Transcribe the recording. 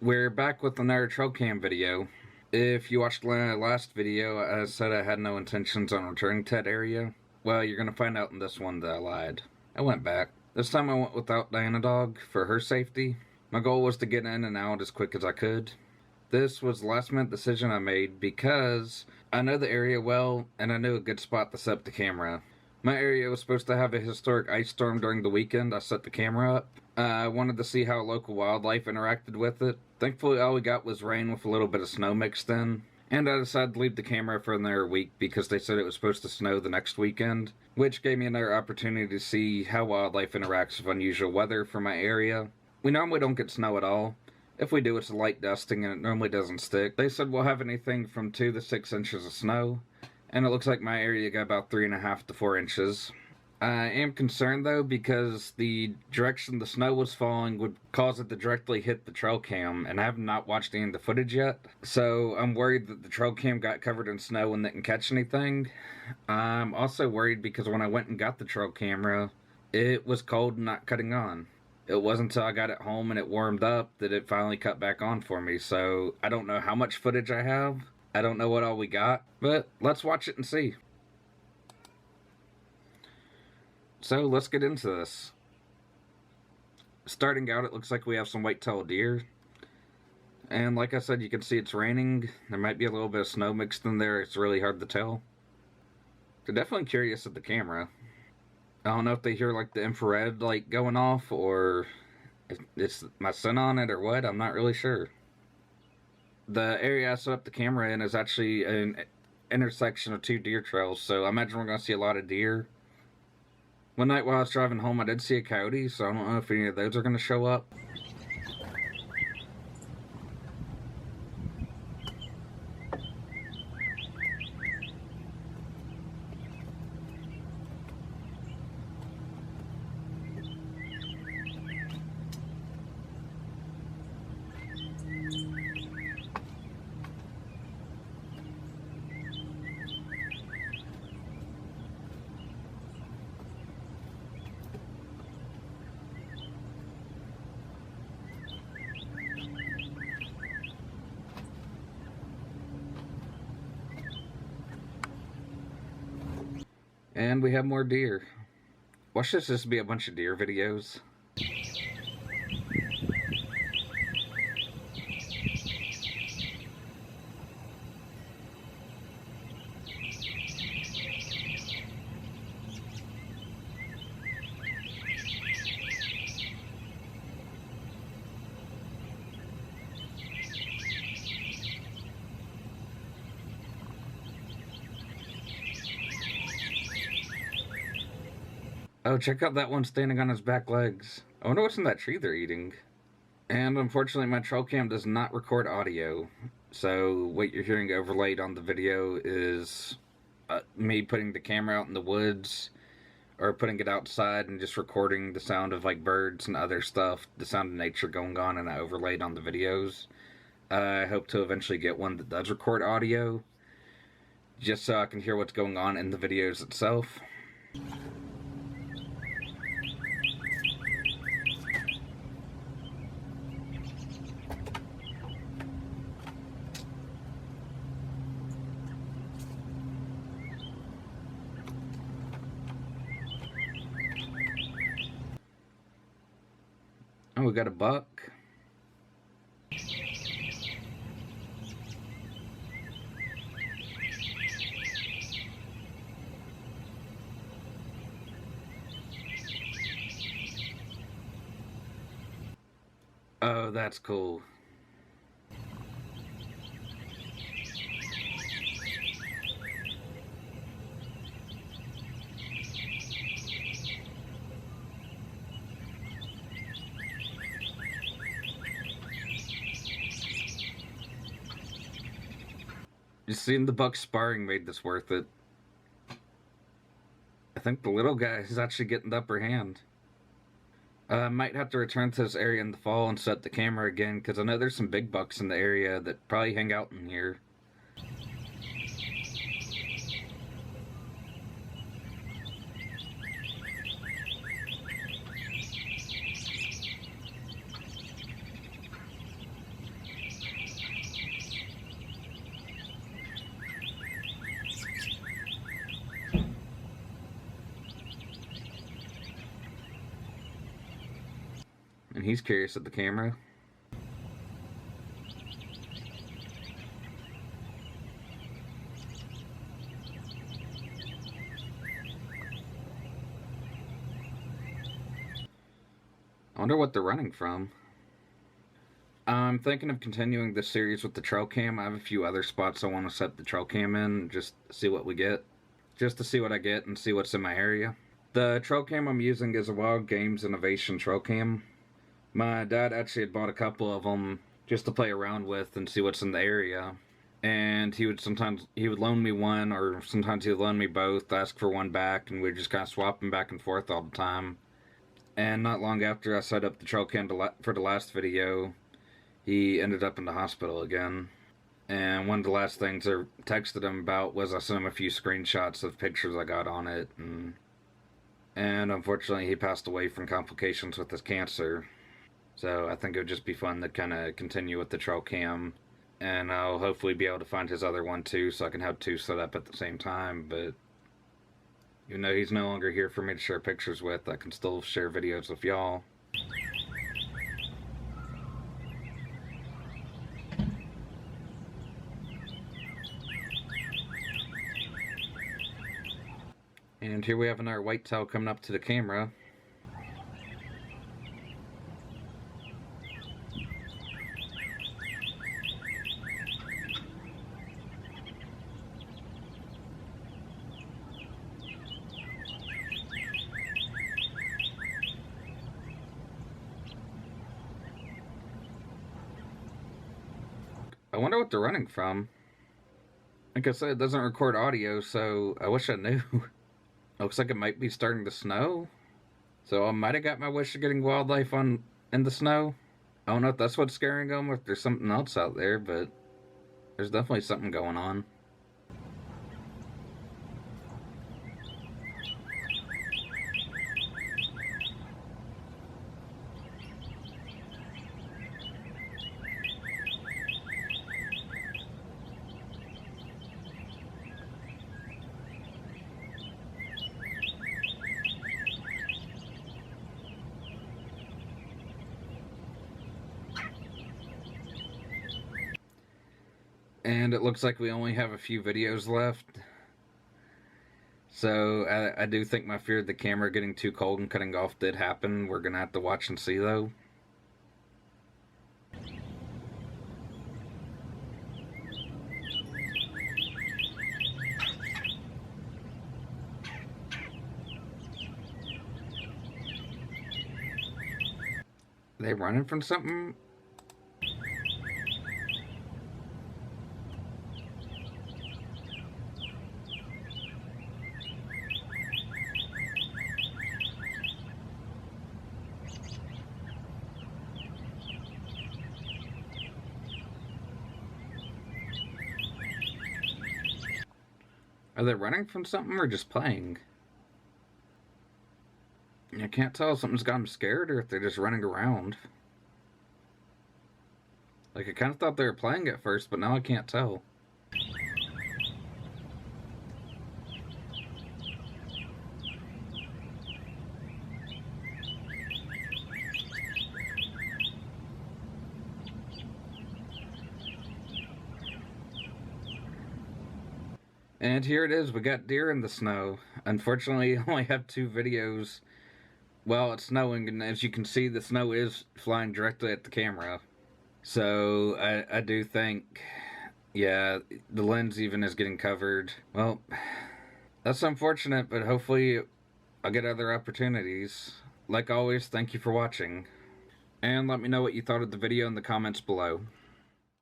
We're back with another trail cam video. If you watched my last video, I said I had no intentions on returning to that area. Well, you're gonna find out in this one that I lied. I went back. This time I went without Diana Dog for her safety. My goal was to get in and out as quick as I could. This was the last minute decision I made because I know the area well and I knew a good spot to set up the camera. My area was supposed to have a historic ice storm during the weekend. I set the camera up. I wanted to see how local wildlife interacted with it. Thankfully, all we got was rain with a little bit of snow mixed in. And I decided to leave the camera for another week because they said it was supposed to snow the next weekend, which gave me another opportunity to see how wildlife interacts with unusual weather for my area. We normally don't get snow at all. If we do, it's a light dusting and it normally doesn't stick. They said we'll have anything from 2 to 6 inches of snow, and it looks like my area got about 3.5 to 4 inches. I am concerned though because the direction the snow was falling would cause it to directly hit the trail cam, and I have not watched any of the footage yet, so I'm worried that the trail cam got covered in snow and didn't catch anything. I'm also worried because when I went and got the trail camera, it was cold and not cutting on. It wasn't until I got it home and it warmed up that it finally cut back on for me, so I don't know how much footage I have. I don't know what all we got, but let's watch it and see. So let's get into this. Starting out, it looks like we have some white-tailed deer. And like I said, you can see it's raining. There might be a little bit of snow mixed in there. It's really hard to tell. They're definitely curious at the camera. I don't know if they hear like the infrared light going off or if it's my sun on it or what. I'm not really sure. The area I set up the camera in is actually an intersection of 2 deer trails, so I imagine we're going to see a lot of deer. One night while I was driving home, I did see a coyote, so I don't know if any of those are going to show up. And we have more deer. Watch this just be a bunch of deer videos. Oh, check out that one standing on his back legs. I wonder what's in that tree they're eating. And unfortunately, my trail cam does not record audio. So what you're hearing overlaid on the video is me putting the camera out in the woods or putting it outside and just recording the sound of like birds and other stuff, the sound of nature going on, and I overlaid on the videos. I hope to eventually get one that does record audio, just so I can hear what's going on in the videos itself. Oh, we got a buck. Oh, that's cool. Just seeing the buck sparring made this worth it. I think the little guy is actually getting the upper hand. I might have to return to this area in the fall and set the camera again, because I know there's some big bucks in the area that probably hang out in here. he's curious at the camera. I wonder what they're running from. I'm thinking of continuing this series with the trail cam. I have a few other spots I want to set the trail cam in, just see what we get. Just to see what I get and see what's in my area. The trail cam I'm using is a Wild Games Innovation trail cam. My dad actually had bought a couple of them just to play around with and see what's in the area. And he would loan me one, or sometimes he would loan me both, ask for one back, and we'd just kind of swap them back and forth all the time. And not long after I set up the trail cam for the last video, he ended up in the hospital again. And one of the last things I texted him about was I sent him a few screenshots of pictures I got on it. And unfortunately, he passed away from complications with his cancer. So I think it would just be fun to kind of continue with the trail cam. And I'll hopefully be able to find his other one too, so I can have two set up at the same time. But even though he's no longer here for me to share pictures with, I can still share videos with y'all. And here we have another whitetail coming up to the camera. I wonder what they're running from. Like I said, it doesn't record audio, so I wish I knew. Looks like it might be starting to snow. So I might have got my wish of getting wildlife in the snow. I don't know if that's what's scaring them or if there's something else out there, but there's definitely something going on. And it looks like we only have a few videos left. So I do think my fear of the camera getting too cold and cutting off did happen. We're gonna have to watch and see though. Are they running from something? Are they running from something or just playing? I can't tell if something's got them scared or if they're just running around. Like, I kind of thought they were playing at first, but now I can't tell. And here it is, we got deer in the snow. Unfortunately, I only have 2 videos. Well, it's snowing, and as you can see, the snow is flying directly at the camera. So, I do think, yeah, the lens even is getting covered. Well, that's unfortunate, but hopefully I'll get other opportunities. Like always, thank you for watching. And let me know what you thought of the video in the comments below.